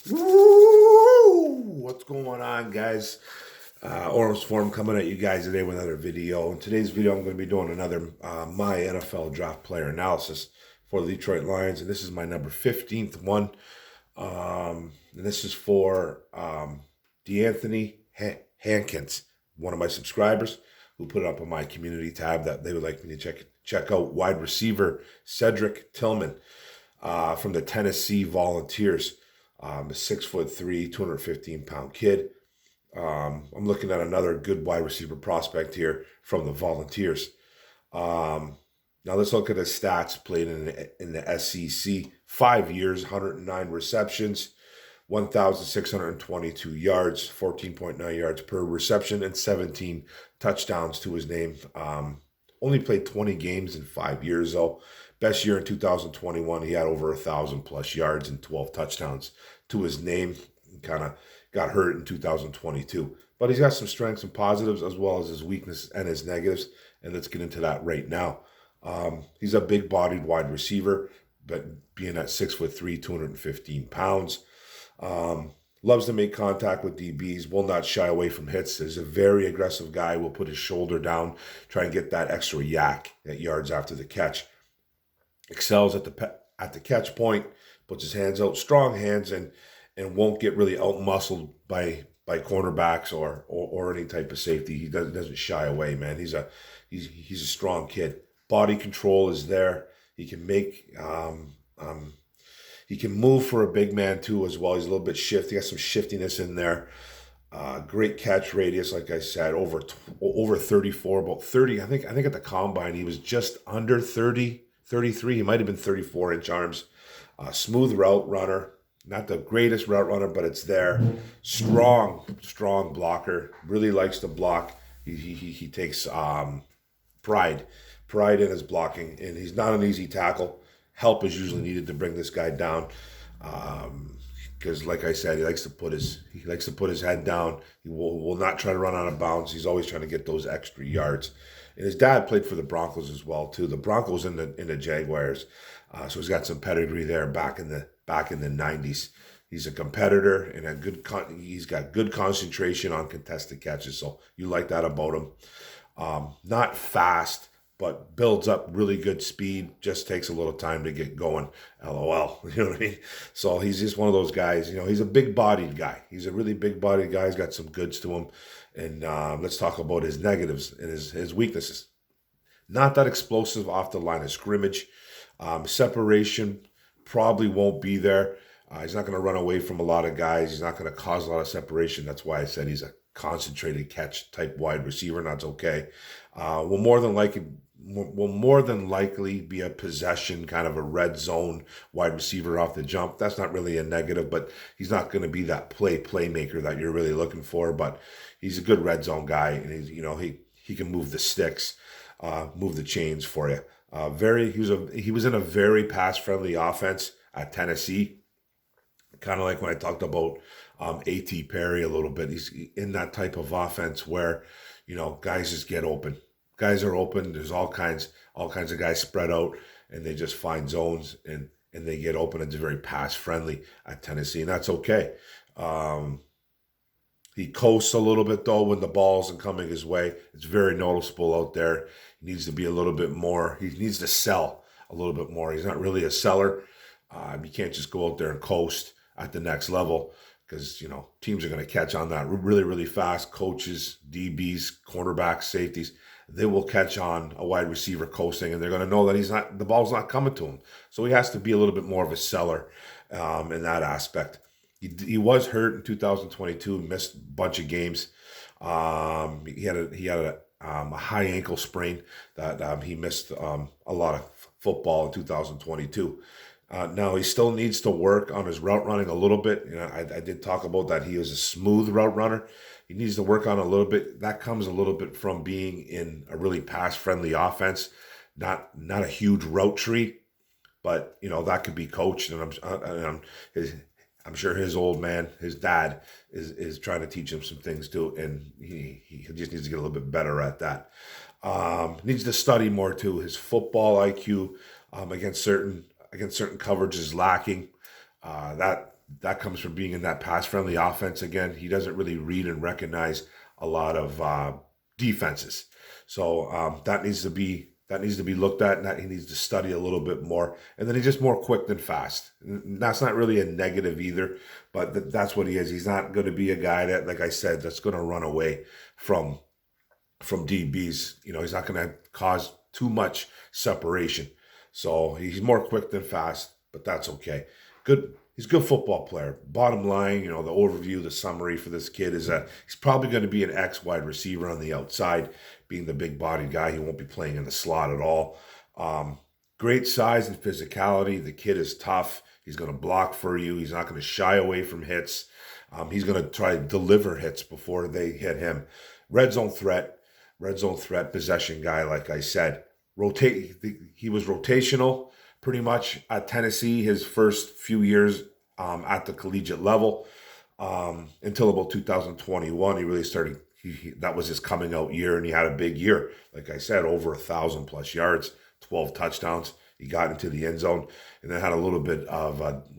Woo! What's going on, guys? Orange Form coming at you guys today with another video. In today's video, I'm going to be doing another my NFL draft player analysis for the Detroit Lions, and this is my number 15th one. And this is for DeAnthony Hankins, one of my subscribers who put it up on my community tab that they would like me to check out. Wide receiver CEDRIC Tillman from the Tennessee Volunteers. A 6'3", 215-pound kid. I'm looking at another good wide receiver prospect here from the Volunteers. Now let's look at his stats. Played in the SEC, 5 years, 109 receptions, 1,622 yards, 14.9 yards per reception, and 17 touchdowns to his name. Only played 20 games in 5 years, though. Best year in 2021, he had over 1,000 plus yards and 12 touchdowns to his name. Kind of got hurt in 2022. But he's got some strengths and positives as well as his weakness and his negatives. And let's get into that right now. He's a big-bodied wide receiver, but being at 6'3", 215 pounds. Loves to make contact with DBs, will not shy away from hits. Is a very aggressive guy, will put his shoulder down, try and get that extra yak at yards after the catch. Excels at the catch point, puts his hands out, strong hands, and won't get really out-muscled by cornerbacks or any type of safety. He doesn't shy away, man. He's a strong kid. Body control is there. He can make he can move for a big man too as well. He's a little bit shifty. He has some shiftiness in there. Great catch radius, like I said, over 34, about 30. I think at the combine he was just under 30, 33. He might have been 34-inch arms. Smooth route runner. Not the greatest route runner, but it's there. Strong blocker. Really likes to block. He takes pride in his blocking, and he's not an easy tackle. Help is usually needed to bring this guy down, because, like I said, he likes to put his head down. He will not try to run out of bounds. He's always trying to get those extra yards. And his dad played for the Broncos as well too. The Broncos in the Jaguars, so he's got some pedigree there back in the 90s. He's a competitor and he's got good concentration on contested catches. So you like that about him. Not fast, but builds up really good speed. Just takes a little time to get going. LOL. You know what I mean? So he's just one of those guys. He's a big-bodied guy. He's a really big-bodied guy. He's got some goods to him. And let's talk about his negatives and his weaknesses. Not that explosive off the line of scrimmage. Separation probably won't be there. He's not going to run away from a lot of guys. He's not going to cause a lot of separation. That's why I said he's a concentrated catch type wide receiver, and that's okay. Will more than likely be a possession, kind of a red zone wide receiver off the jump. That's not really a negative, but he's not going to be that playmaker that you're really looking for. But he's a good red zone guy, and he can move the sticks, move the chains for you. He was in a very pass friendly offense at Tennessee. Kind of like when I talked about A.T. Perry a little bit. He's in that type of offense where, guys just get open. Guys are open. There's all kinds of guys spread out, and they just find zones and they get open. It's very pass friendly at Tennessee, and that's okay. He coasts a little bit though when the ball isn't coming his way. It's very noticeable out there. He needs to be a little bit more. He needs to sell a little bit more. He's not really a seller. You can't just go out there and coast at the next level, because teams are going to catch on that really, really fast. Coaches, DBs, cornerbacks, safeties, they will catch on a wide receiver coasting, and they're going to know that the ball's not coming to him. So he has to be a little bit more of a seller in that aspect. He was hurt in 2022, missed a bunch of games. He had a high ankle sprain that he missed a lot of football in 2022. Now, he still needs to work on his route running a little bit. I did talk about that. He is a smooth route runner. He needs to work on a little bit. That comes a little bit from being in a really pass-friendly offense, not a huge route tree, but that could be coached. And I'm sure his old man, his dad, is trying to teach him some things too, and he just needs to get a little bit better at that. Needs to study more too. His football IQ against certain coverage is lacking. That comes from being in that pass-friendly offense. Again, he doesn't really read and recognize a lot of defenses. So that needs to be looked at, and that he needs to study a little bit more. And then he's just more quick than fast. And that's not really a negative either, but that's what he is. He's not going to be a guy that, like I said, that's going to run away from DBs. You know, he's not going to cause too much separation. So he's more quick than fast, but that's okay. Good. He's a good football player. Bottom line, you know, the overview, the summary for this kid is that he's probably going to be an X wide receiver on the outside, being the big-bodied guy. He won't be playing in the slot at all. Great size and physicality. The kid is tough. He's going to block for you. He's not going to shy away from hits. He's going to try to deliver hits before they hit him. Red zone threat, possession guy, like I said. He was rotational pretty much at Tennessee his first few years at the collegiate level until about 2021. He really started, that was his coming out year, and he had a big year. Like I said, over 1,000+ yards, 12 touchdowns. He got into the end zone, and then had a little bit of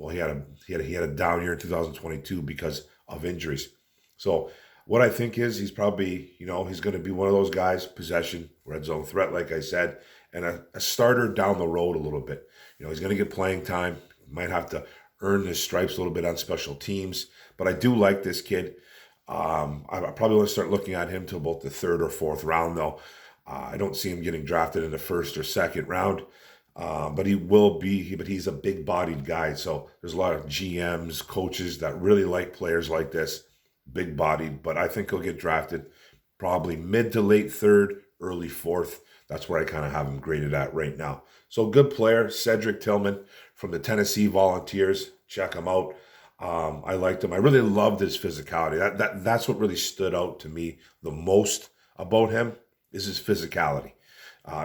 he had a down year in 2022 because of injuries. So what I think is he's probably, you know, he's going to be one of those guys, possession, red zone threat, like I said, and a starter down the road a little bit. You know, he's going to get playing time. Might have to earn his stripes a little bit on special teams. But I do like this kid. I probably want to start looking at him to about the 3rd or 4th round, though. I don't see him getting drafted in the 1st or 2nd round. But he will be, but he's a big-bodied guy. So there's a lot of GMs, coaches that really like players like this, big-bodied. But I think he'll get drafted probably mid to late 3rd, early 4th. That's where I kind of have him graded at right now. So good player, CEDRIC Tillman from the Tennessee Volunteers. Check him out. I liked him. I really loved his physicality. That's what really stood out to me the most about him is his physicality.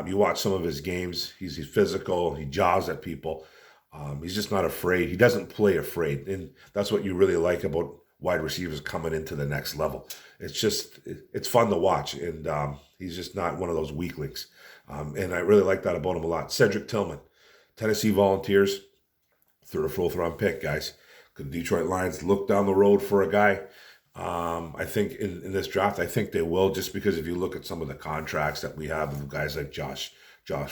You watch some of his games. He's physical. He jaws at people. He's just not afraid. He doesn't play afraid. And that's what you really like about wide receivers coming into the next level. It's fun to watch. And he's just not one of those weaklings. And I really like that about him a lot. CEDRIC Tillman, Tennessee Volunteers, 3rd or 4th round pick, guys. The Detroit Lions look down the road for a guy. I think in this draft, I think they will, just because if you look at some of the contracts that we have of guys like Josh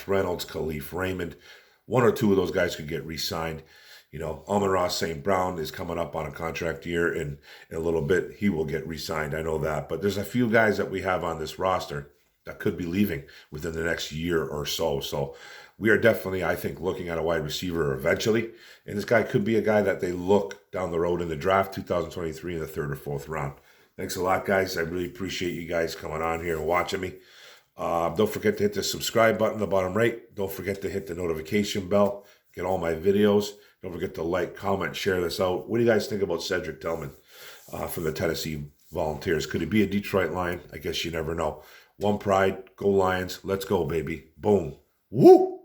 Reynolds, Khalif Raymond, 1 or 2 of those guys could get re-signed. You know, Amon-Ra St. Brown is coming up on a contract year, and in a little bit, he will get re-signed. I know that. But there's a few guys that we have on this roster that could be leaving within the next year or so. So we are definitely, I think, looking at a wide receiver eventually. And this guy could be a guy that they look down the road in the draft, 2023, in the 3rd or 4th round. Thanks a lot, guys. I really appreciate you guys coming on here and watching me. Don't forget to hit the subscribe button in the bottom right. Don't forget to hit the notification bell. Get all my videos. Don't forget to like, comment, share this out. What do you guys think about CEDRIC Tillman from the Tennessee Volunteers? Could he be a Detroit Lion? I guess you never know. One pride. Go Lions. Let's go, baby. Boom. Woo!